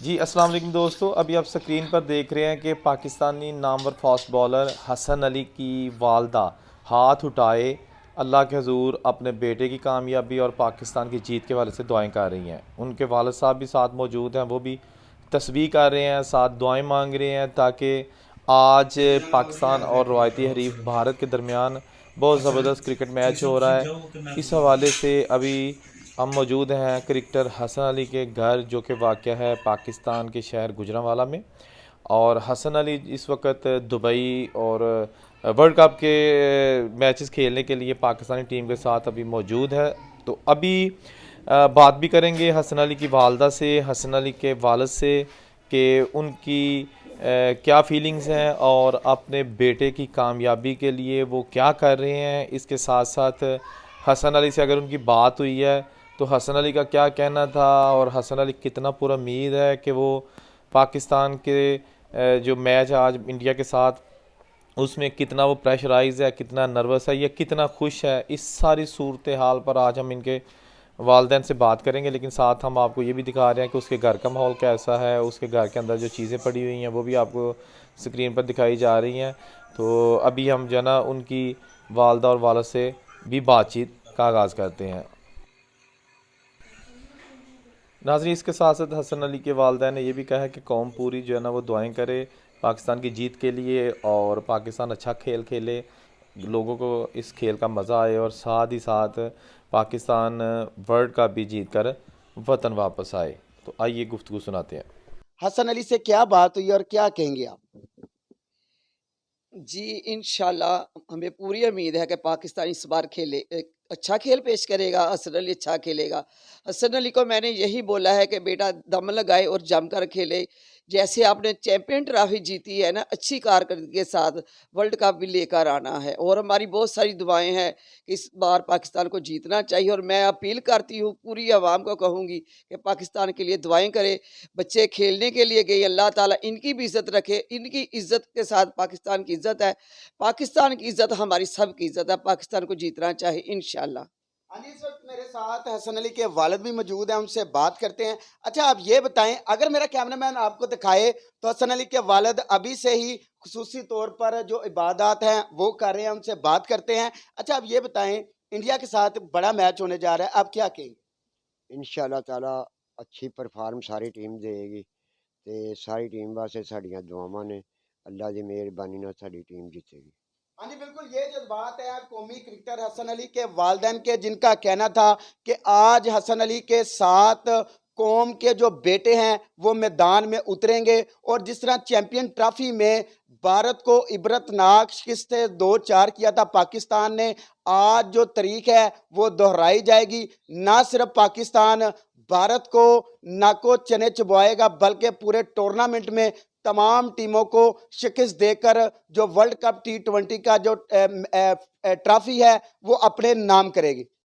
جی السلام علیکم دوستو، ابھی آپ سکرین پر دیکھ رہے ہیں کہ پاکستانی نامور فاسٹ بالر حسن علی کی والدہ ہاتھ اٹھائے اللہ کے حضور اپنے بیٹے کی کامیابی اور پاکستان کی جیت کے حوالے سے دعائیں کر رہی ہیں۔ ان کے والد صاحب بھی ساتھ موجود ہیں، وہ بھی تسبیح کر رہے ہیں، ساتھ دعائیں مانگ رہے ہیں تاکہ آج پاکستان اور روایتی حریف بھارت کے درمیان بہت زبردست کرکٹ میچ ہو رہا ہے۔ اس حوالے سے ابھی ہم موجود ہیں کرکٹر حسن علی کے گھر، جو کہ واقع ہے پاکستان کے شہر گوجرانوالہ میں، اور حسن علی اس وقت دبئی اور ورلڈ کپ کے میچز کھیلنے کے لیے پاکستانی ٹیم کے ساتھ ابھی موجود ہے۔ تو ابھی بات بھی کریں گے حسن علی کی والدہ سے، حسن علی کے والد سے، کہ ان کی کیا فیلنگز ہیں اور اپنے بیٹے کی کامیابی کے لیے وہ کیا کر رہے ہیں۔ اس کے ساتھ ساتھ حسن علی سے اگر ان کی بات ہوئی ہے تو حسن علی کا کیا کہنا تھا، اور حسن علی کتنا پر امید ہے کہ وہ پاکستان کے جو میچ آج انڈیا کے ساتھ، اس میں کتنا وہ پریشرائز ہے، کتنا نروس ہے یا کتنا خوش ہے۔ اس ساری صورتحال پر آج ہم ان کے والدین سے بات کریں گے، لیکن ساتھ ہم آپ کو یہ بھی دکھا رہے ہیں کہ اس کے گھر کا ماحول کیسا ہے، اس کے گھر کے اندر جو چیزیں پڑی ہوئی ہیں وہ بھی آپ کو سکرین پر دکھائی جا رہی ہیں۔ تو ابھی ہم جو ہے نا ان کی والدہ اور والد سے بھی بات چیت کا آغاز کرتے ہیں۔ ناظرین، اس کے ساتھ ساتھ حسن علی کے والدین نے یہ بھی کہا ہے کہ قوم پوری جو ہے نا وہ دعائیں کرے پاکستان کی جیت کے لیے، اور پاکستان اچھا کھیل کھیلے، لوگوں کو اس کھیل کا مزہ آئے، اور ساتھ ہی ساتھ پاکستان ورلڈ کپ بھی جیت کر وطن واپس آئے۔ تو آئیے گفتگو سناتے ہیں۔ حسن علی سے کیا بات ہوئی اور کیا کہیں گے آپ؟ جی انشاءاللہ ہمیں پوری امید ہے کہ پاکستان اس بار کھیلے اچھا کھیل پیش کرے گا، حسن علی اچھا کھیلے گا۔ حسن علی کو میں نے یہی بولا ہے کہ بیٹا دم لگائے اور جم کر کھیلے، جیسے آپ نے چیمپئن ٹرافی جیتی ہے نا اچھی کارکردگی کے ساتھ، ورلڈ کپ بھی لے کر آنا ہے، اور ہماری بہت ساری دعائیں ہیں کہ اس بار پاکستان کو جیتنا چاہیے۔ اور میں اپیل کرتی ہوں، پوری عوام کو کہوں گی کہ پاکستان کے لیے دعائیں کرے۔ بچے کھیلنے کے لیے گئے، اللہ تعالیٰ ان کی بھی عزت رکھے، ان کی عزت کے ساتھ پاکستان کی عزت ہے، پاکستان کی عزت ہماری سب کی عزت ہے، پاکستان کو جیتنا چاہیے انشاءاللہ۔ ہاں جی، اس وقت میرے ساتھ حسن علی کے والد بھی موجود ہیں، ان سے بات کرتے ہیں۔ اچھا آپ یہ بتائیں، اگر میرا کیمرہ مین آپ کو دکھائے تو حسن علی کے والد ابھی سے ہی خصوصی طور پر جو عبادات ہیں وہ کر رہے ہیں، ان سے بات کرتے ہیں۔ اچھا آپ یہ بتائیں، انڈیا کے ساتھ بڑا میچ ہونے جا رہا ہے، آپ کیا کہیں گے؟ انشاءاللہ تعالیٰ اچھی پرفارم ساری ٹیم دے گی، تے ساری ٹیم واسطے ساڈیاں دعاواں نے، اللہ دی مہربانی نال ساڈی ٹیم جیتے گی۔ ہاں جی بالکل، یہ جذبات ہے قومی کرکٹر حسن علی کے والدین کے، جن کا کہنا تھا کہ آج حسن علی کے ساتھ قوم کے جو بیٹے ہیں وہ میدان میں اتریں گے، اور جس طرح چیمپئن ٹرافی میں بھارت کو عبرتناک شکست 2-4 کیا تھا پاکستان نے، آج جو تاریخ ہے وہ دہرائی جائے گی۔ نہ صرف پاکستان بھارت کو ناکو چنے چبوائے گا، بلکہ پورے ٹورنامنٹ میں تمام ٹیموں کو شکست دے کر جو ورلڈ کپ T20 کا جو ٹرافی ہے وہ اپنے نام کرے گی۔